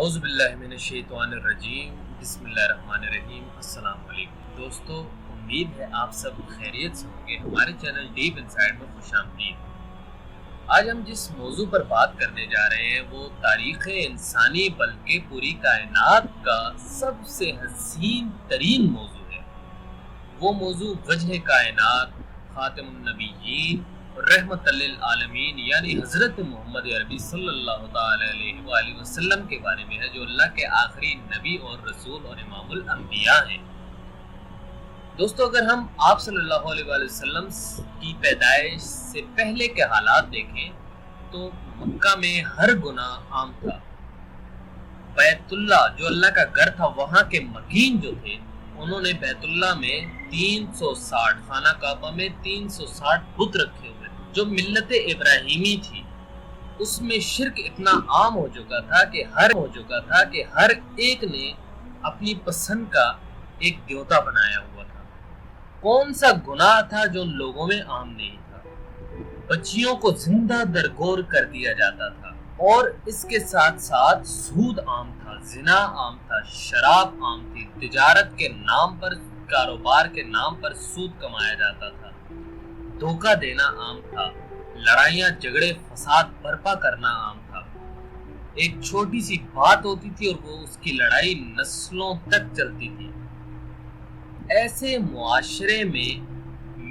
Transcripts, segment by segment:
اعوذ باللہ من الشیطان الرجیم بسم اللہ الرحمن الرحیم۔ السلام علیکم دوستو، امید ہے آپ سب خیریت سے ہوں گے۔ ہمارے چینل ڈیپ انسائیڈ میں خوش آمدید۔ آج ہم جس موضوع پر بات کرنے جا رہے ہیں وہ تاریخ انسانی بلکہ پوری کائنات کا سب سے حسین ترین موضوع ہے۔ وہ موضوع وجہ کائنات، خاتم النبیین اور رحمت للعالمین یعنی حضرت محمد عربی صلی اللہ تعالی علیہ وآلہ وسلم کے بارے میں ہے، جو اللہ کے آخری نبی اور رسول اور امام الانبیاء ہیں۔ دوستو، اگر ہم آپ صلی اللہ علیہ وآلہ وسلم کی پیدائش سے پہلے کے حالات دیکھیں تو مکہ میں ہر گناہ عام تھا۔ بیت اللہ جو اللہ کا گھر تھا، وہاں کے مکین جو تھے انہوں نے بیت اللہ میں 360 خانہ کعبہ میں 360 بت رکھے ہوئے تھے۔ جو ملت ابراہیمی تھی اس میں شرک اتنا عام ہو چکا تھا کہ ہر ایک نے اپنی پسند کا ایک دیوتا بنایا ہوا تھا۔ کون سا گناہ تھا جو ان لوگوں میں عام نہیں تھا؟ بچیوں کو زندہ درگور کر دیا جاتا تھا، اور اس کے ساتھ ساتھ سود عام تھا، زنا عام تھا، شراب عام تھی، تجارت کے نام پر، کاروبار کے نام پر سود کمایا جاتا تھا، دھوکہ دینا عام تھا، لڑائیاں جھگڑے فساد برپا کرنا عام تھا۔ ایک چھوٹی سی بات ہوتی تھی اور وہ اس کی لڑائی نسلوں تک چلتی تھی۔ ایسے معاشرے میں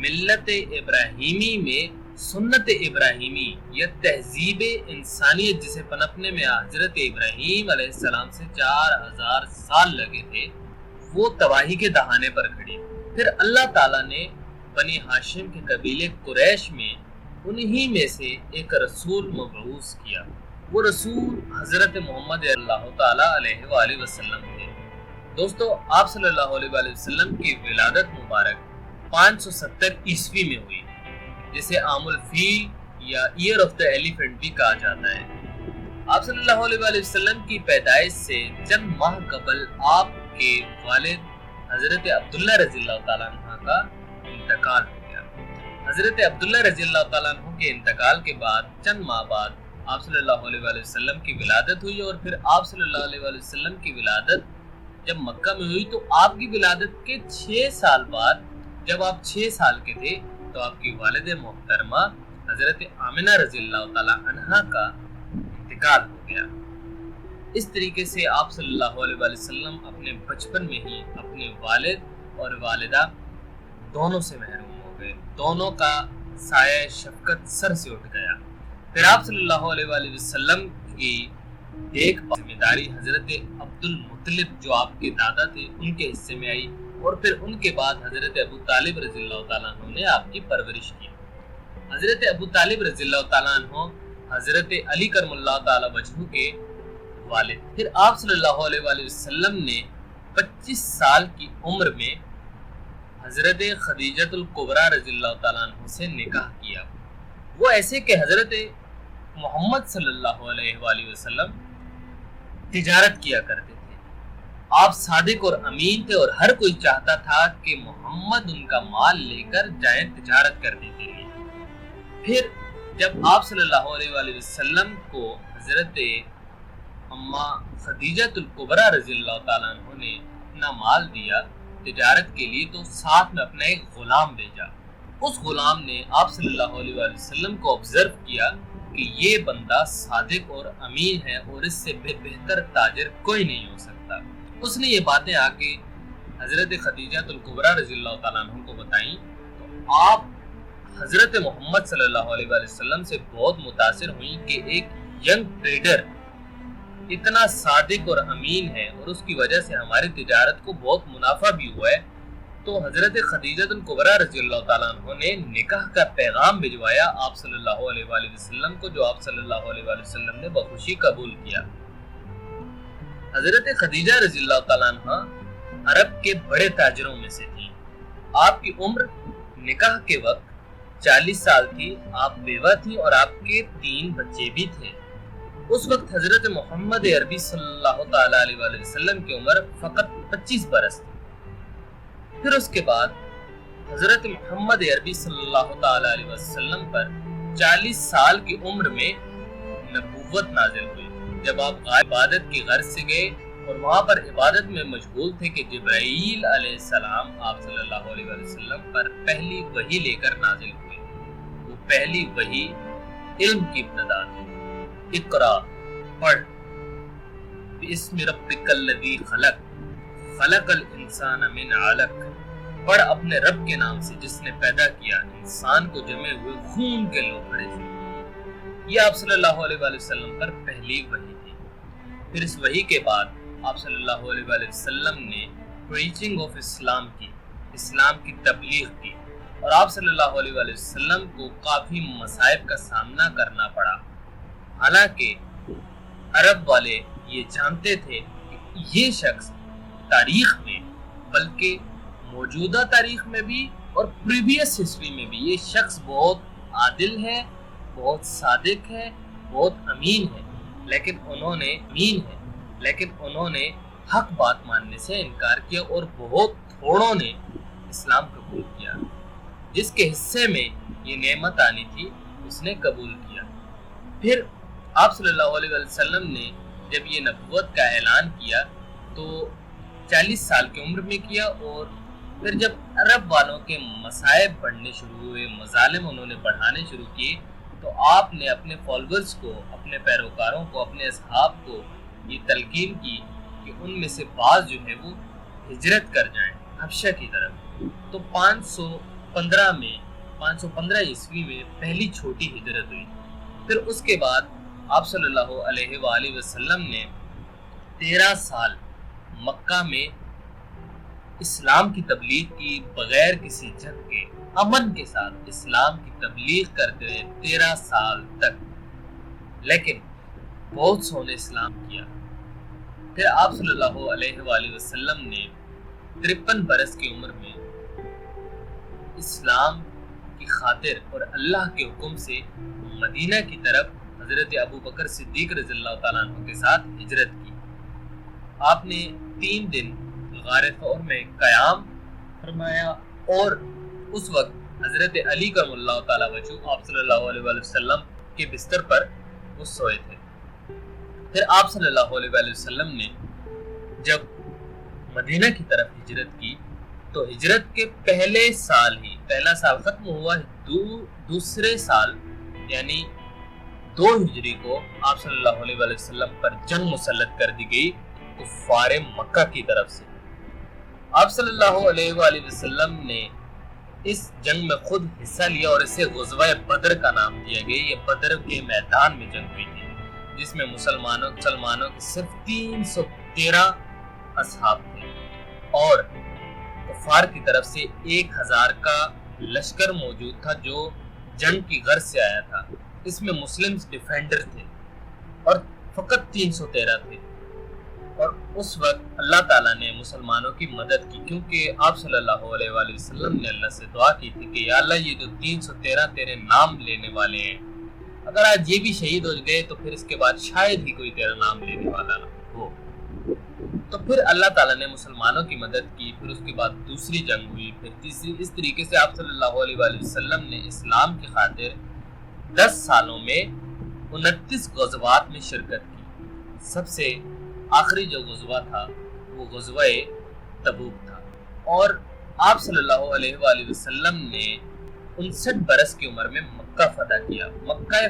ملت ابراہیمی میں سنت ابراہیمی یا تہذیب انسانیت جسے پنپنے میں حضرت ابراہیم علیہ السلام سے 4000 سال لگے تھے، وہ تباہی کے دہانے پر کھڑی۔ پھر اللہ تعالیٰ نے بنی ہاشم کے قبیلے قریش میں انہی میں سے ایک رسول مبعوث کیا۔ وہ رسول حضرت محمد اللہ تعالیٰ علیہ وآلہ وسلم تھے۔ دوستو، آپ صلی اللہ علیہ وآلہ وسلم کی ولادت مبارک 570 عیسوی میں ہوئی، جسے عام الفیل یا ایئر آف دا ایلیفنٹ بھی کہا جاتا ہے۔ آپ صلی اللہ علیہ وآلہ وسلم کی پیدائش سے چند ماہ قبل آپ کے والد حضرت عبداللہ رضی اللہ تعالیٰ عنہ کا انتقال ہو گیا۔ حضرت عبداللہ رضی اللہ تعالیٰ عنہ کے انتقال کے بعد چند ماہ بعد آپ صلی اللہ علیہ وآلہ وسلم کی ولادت ہوئی، اور پھر آپ صلی اللہ علیہ وآلہ وسلم کی ولادت جب مکہ میں ہوئی تو آپ کی ولادت کے 6 سال بعد، جب آپ 6 سال کے تھے، تو آپ کی والد محترمہ حضرت آمنہ رضی اللہ تعالیٰ عنہ کا انتقال ہو گیا۔ اس طریقے سے آپ صلی اللہ علیہ وآلہ وسلم اپنے بچپن میں ہی اپنے والد اور والدہ دونوں سے محروم ہو گئے، دونوں کا سایہ شفقت سر سے اٹھ گیا۔ پھر آپ صلی اللہ علیہ وآلہ وسلم کی دیکھ بھال ذمہ داری حضرت عبد المطلب جو آپ کے دادا تھے ان کے حصے میں آئی، اور پھر ان کے بعد حضرت ابو طالب رضی اللہ تعالیٰ عنہ نے آپ کی پرورش کی۔ حضرت ابو طالب رضی اللہ تعالیٰ عنہ حضرت علی کرم اللہ تعالیٰ وجہہ کے والد۔ پھر آپ صلی اللہ علیہ وآلہ وسلم نے 25 سال کی عمر میں حضرت خدیجہ الکبریٰ رضی اللہ تعالیٰ عنہ سے نکاح کیا۔ وہ ایسے کہ حضرت محمد صلی اللہ علیہ وآلہ وسلم تجارت کیا کرتے تھے۔ آپ صادق اور امین تھے، اور ہر کوئی چاہتا تھا کہ محمد ان کا مال لے کر جائیں تجارت کرنے کے لیے۔ پھر جب آپ صلی اللہ علیہ وآلہ وسلم کو حضرت اماں خدیجہ الکبریٰ رضی اللہ تعالیٰ عنہ نے اپنا مال دیا تجارت کے لیے، تو ساتھ میں اپنا ایک غلام بھیجا۔ اس غلام نے آپ صلی اللہ علیہ وآلہ وسلم کو آبزرو کیا کہ یہ بندہ صادق اور امین ہے، اور اس سے بہتر تاجر کوئی نہیں ہو سکتا۔ اس نے یہ باتیں آ کے حضرت خدیجہ الکبریٰ رضی اللہ تعالیٰ عنہ کو بتائیں، تو آپ حضرت محمد صلی اللہ علیہ وآلہ وسلم سے بہت متاثر ہوئیں کہ ایک ینگ ٹریڈر اتنا صادق اور امین ہے، اور اس کی وجہ سے ہماری تجارت کو بہت منافع بھی ہوا ہے۔ تو حضرت خدیجہ الکبریٰ رضی اللہ تعالیٰ عنہ نے نکاح کا پیغام بھجوایا آپ صلی اللہ علیہ وآلہ وسلم کو، جو آپ صلی اللہ علیہ وآلہ وسلم نے بخوشی قبول کیا۔ حضرت خدیجہ رضی اللہ تعالیٰ عنہ عرب کے بڑے تاجروں میں سے تھی۔ آپ کی عمر نکاح کے وقت 40 سال تھی، آپ بیوہ تھی، اور آپ کے 3 بچے بھی تھے۔ اس وقت حضرت محمد عربی صلی اللہ تعالیٰ علیہ وآلہ وسلم کی عمر فقط 25 برس تھی۔ پھر اس کے بعد حضرت محمد عربی صلی اللہ تعالیٰ علیہ وسلم پر 40 سال کی عمر میں نبوت نازل ہوئی۔ جب آپ عبادت کی غرض سے گئے اور وہاں پر عبادت میں مشغول تھے کہ جبرائیل علیہ السلام آپ صلی اللہ علیہ وسلم پر پہلی وحی لے کر نازل ہوئے۔ وہ پہلی وحی علم کی ابتدا تھی۔ اقرا، پڑھ، بِاسْمِ رَبِّكَ الَّذِي خَلَقَ خَلَقَ الْإِنسَانَ مِنْ عَلَقٍ، پڑھ اپنے رب کے نام سے جس نے پیدا کیا انسان کو جمے ہوئے خون کے لوتھڑے سے۔ یہ آپ صلی اللہ علیہ وآلہ وسلم پر پہلی وحی تھی۔ پھر اس وحی کے بعد آپ صلی اللہ علیہ وآلہ وسلم نے پریچنگ آف اسلام کی، اسلام کی تبلیغ کی، اور آپ صلی اللہ علیہ وآلہ وسلم کو کافی مصائب کا سامنا کرنا پڑا۔ حالانکہ عرب والے یہ جانتے تھے کہ یہ شخص تاریخ میں، بلکہ موجودہ تاریخ میں بھی اور پریویس ہسٹری میں بھی، یہ شخص بہت عادل ہے، بہت صادق ہے، بہت امین ہے، لیکن انہوں نے حق بات ماننے سے انکار کیا اور بہت تھوڑوں نے اسلام قبول کیا۔ جس کے حصے میں یہ نعمت آنی تھی اس نے قبول کیا۔ پھر آپ صلی اللہ علیہ وسلم نے جب یہ نبوت کا اعلان کیا تو 40 سال کی عمر میں کیا، اور پھر جب عرب والوں کے مصائب بڑھنے شروع ہوئے، مظالم انہوں نے بڑھانے شروع کیے، تو آپ نے اپنے فالوورز کو، اپنے پیروکاروں کو، اپنے اصحاب کو یہ تلقین کی کہ ان میں سے بعض جو ہے وہ ہجرت کر جائیں حبشہ کی طرف۔ تو 515 عیسوی میں پہلی چھوٹی ہجرت ہوئی۔ پھر اس کے بعد آپ صلی اللہ علیہ وآلہ وسلم نے 13 سال مکہ میں اسلام کی تبلیغ کی، بغیر کسی جنگ کے، امن کے ساتھ اسلام کی تبلیغ کرتے ہوئے 13 سال تک، لیکن بہت سو نے اسلام کیا۔ پھر آپ صلی اللہ علیہ وآلہ وسلم نے 53 برس کی عمر میں اسلام کی خاطر اور اللہ کے حکم سے مدینہ کی طرف حضرت ابو بکر صدیق رضی اللہ تعالیٰ عنہ کے ساتھ ہجرت کی۔ آپ نے 3 دن غار ثور میں قیام فرمایا، اور اس وقت حضرت علی کرم اللہ تعالیٰ وجہ آپ صلی اللہ علیہ وآلہ وسلم کے بستر پر وہ سوئے تھے۔ پھر آپ صلی اللہ علیہ وآلہ وسلم نے جب مدینہ کی طرف ہجرت کی تو ہجرت کے پہلے سال ہی، پہلا سال ختم ہوا، دوسرے سال یعنی 2 ہجری کو آپ صلی اللہ علیہ وآلہ وسلم پر جنگ مسلط کر دی گئی کفار مکہ کی طرف سے۔ آپ صلی اللہ علیہ وآلہ وسلم نے اس جنگ میں خود حصہ لیا اور اسے غزوہ بدر کا نام دیا گیا۔ یہ بدر کے میدان میں جنگ ہوئی تھی جس میں مسلمانوں کے صرف 313 اصحاب تھے، اور کفار کی طرف سے 1000 کا لشکر موجود تھا جو جنگ کی غرض سے آیا تھا۔ اس میں مسلم ڈیفینڈر تھے اور فقط 313 تھے، اور اس وقت اللہ تعالیٰ نے مسلمانوں کی مدد کی، کیونکہ آپ صلی اللہ علیہ وآلہ وسلم نے اللہ سے دعا کی تھی کہ یا اللہ، یہ جو 313 تیرے نام لینے والے ہیں، اگر آج یہ بھی شہید ہو گئے تو پھر اس کے بعد شاید ہی کوئی تیرا نام لینے والا نہ ہو۔ تو پھر اللہ تعالیٰ نے مسلمانوں کی مدد کی۔ پھر اس کے بعد دوسری جنگ ہوئی، پھر تیسری۔ اس طریقے سے آپ صلی اللہ علیہ وآلہ وسلم نے اسلام کی خاطر 10 سالوں میں 29 غزوات میں شرکت کی۔ سب سے آخری جو غزوہ تھا وہ غزوہ تبوک تھا، اور آپ صلی اللہ علیہ وآلہ وسلم نے 59 برس کی عمر میں مکہ فتح کیا۔ مکہ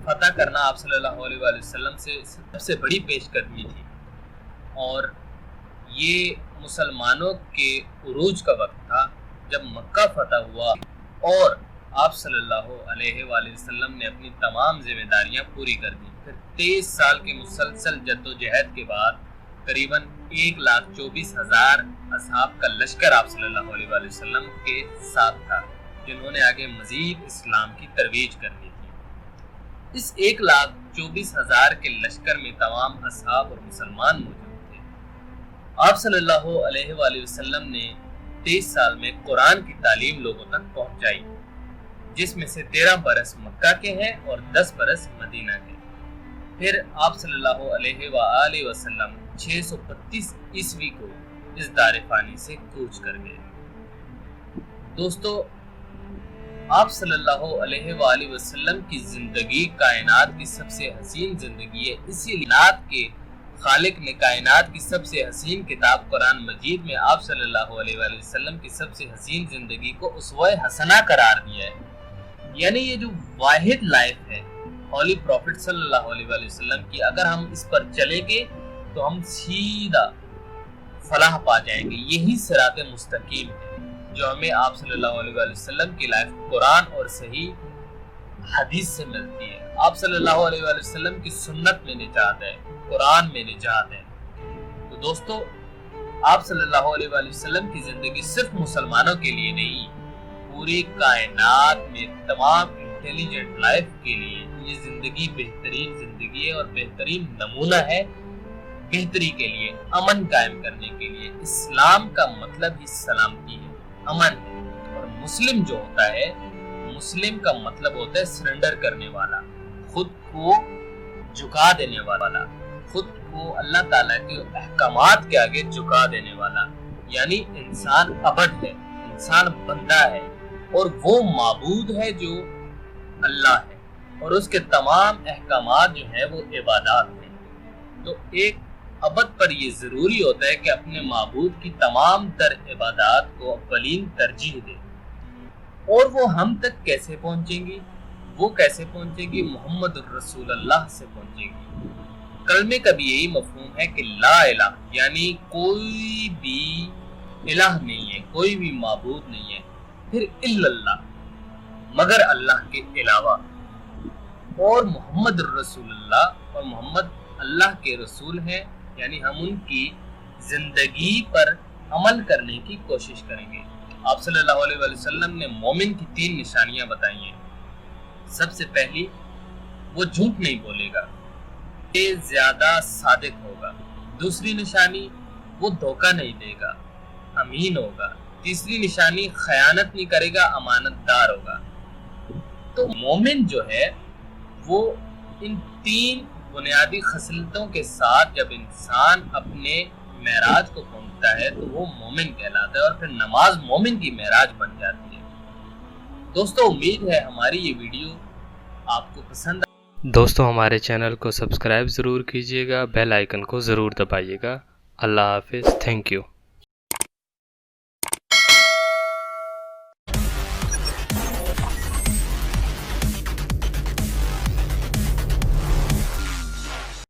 فتح کرنا آپ صلی اللہ علیہ وآلہ وسلم سے سب سے بڑی پیش قدمی تھی، اور یہ مسلمانوں کے عروج کا وقت تھا جب مکہ فتح ہوا، اور آپ صلی اللہ علیہ وآلہ وسلم نے اپنی تمام ذمہ داریاں پوری کر دی۔ پھر 23 سال کی مسلسل جد و جہد کے بعد قریباً 1,24,000 اصحاب کا لشکر آپ صلی اللہ علیہ وآلہ وسلم کے ساتھ تھا، جنہوں نے آگے مزید اسلام کی ترویج کرنی تھی۔ اس 1,24,000 کے لشکر میں تمام اصحاب اور مسلمان موجود تھے۔ آپ صلی اللہ علیہ وآلہ وسلم نے 23 سال میں قرآن کی تعلیم لوگوں تک پہنچائی، جس میں سے 13 برس مکہ کے ہیں اور 10 برس مدینہ کے۔ پھر آپ صلی اللہ علیہ وآلہ وسلم 632 عیسوی کو اس دار فانی سے کوچ کر گئے۔ دوستو، آپ صلی اللہ علیہ وآلہ وسلم کی زندگی کائنات کی سب سے حسین زندگی ہے، اسی لیے کائنات کے خالق نے کائنات کی سب سے حسین کتاب قرآن مجید میں آپ صلی اللہ علیہ وآلہ وسلم کی سب سے حسین زندگی کو اسوہ حسنہ قرار دیا ہے۔ یعنی یہ جو واحد لائف ہے ہولی پروفٹ صلی اللہ علیہ وآلہ وسلم کی، اگر ہم اس پر چلیں گے تو ہم سیدھا فلاح پا جائیں گے۔ یہی صراط مستقیم ہے جو ہمیں آپ صلی اللہ علیہ وآلہ وسلم کی لائف قرآن اور صحیح حدیث سے ملتی ہے۔ آپ صلی اللہ علیہ وآلہ وسلم کی سنت میں نجات ہے، قرآن میں نجات ہے۔ تو دوستو، آپ صلی اللہ علیہ وآلہ وسلم کی زندگی صرف مسلمانوں کے لیے نہیں، پوری کائنات میں تمام انٹیلیجنٹ لائف کے لیے یہ زندگی بہترین زندگی ہے اور بہترین نمونہ ہے بہتری کے لیے، امن قائم کرنے کے لیے۔ اسلام کا مطلب ہی سلامتی ہے، امن ہے۔ اور مسلم جو ہوتا ہے، مسلم کا مطلب ہوتا ہے سرنڈر کرنے والا، خود کو جھکا دینے والا، خود کو اللہ تعالیٰ کے احکامات کے آگے جھکا دینے والا۔ یعنی انسان عبد ہے، انسان بندہ ہے، اور وہ معبود ہے جو اللہ ہے، اور اس کے تمام احکامات جو ہیں وہ عبادات ہیں۔ تو ایک عبد پر یہ ضروری ہوتا ہے کہ اپنے معبود کی تمام تر عبادات کو اولین ترجیح دے۔ اور وہ ہم تک کیسے پہنچیں گی؟ وہ کیسے پہنچے گی؟ محمد الرسول اللہ سے پہنچے گی۔ کلمے کا بھی یہی مفہوم ہے کہ لا الہ، یعنی کوئی بھی الہ نہیں ہے، کوئی بھی معبود نہیں ہے، پھر الا اللہ، مگر اللہ کے علاوہ، اور محمد الرسول اللہ، اور محمد اللہ کے رسول ہیں، یعنی ہم ان کی زندگی پر عمل کرنے کی کوشش کریں گے۔ آپ صلی اللہ علیہ وآلہ وسلم نے مومن کی 3 نشانیاں بتائی ہیں۔ سب سے پہلی، وہ جھوٹ نہیں بولے گا، یہ زیادہ صادق ہوگا۔ دوسری نشانی، وہ دھوکہ نہیں دے گا، امین ہوگا۔ تیسری نشانی، خیانت نہیں کرے گا، امانت دار ہوگا۔ تو مومن جو ہے وہ ان 3 بنیادی خصلتوں کے ساتھ جب انسان اپنے معراج کو پہنچتا ہے تو وہ مومن کہلاتا ہے، اور پھر نماز مومن کی معراج بن جاتی ہے۔ دوستو، امید ہے ہماری یہ ویڈیو آپ کو پسند آئے۔ دوستو، ہمارے چینل کو سبسکرائب ضرور کیجیے گا، بیل آئیکن کو ضرور دبائیے گا۔ اللہ حافظ، تھینک یو۔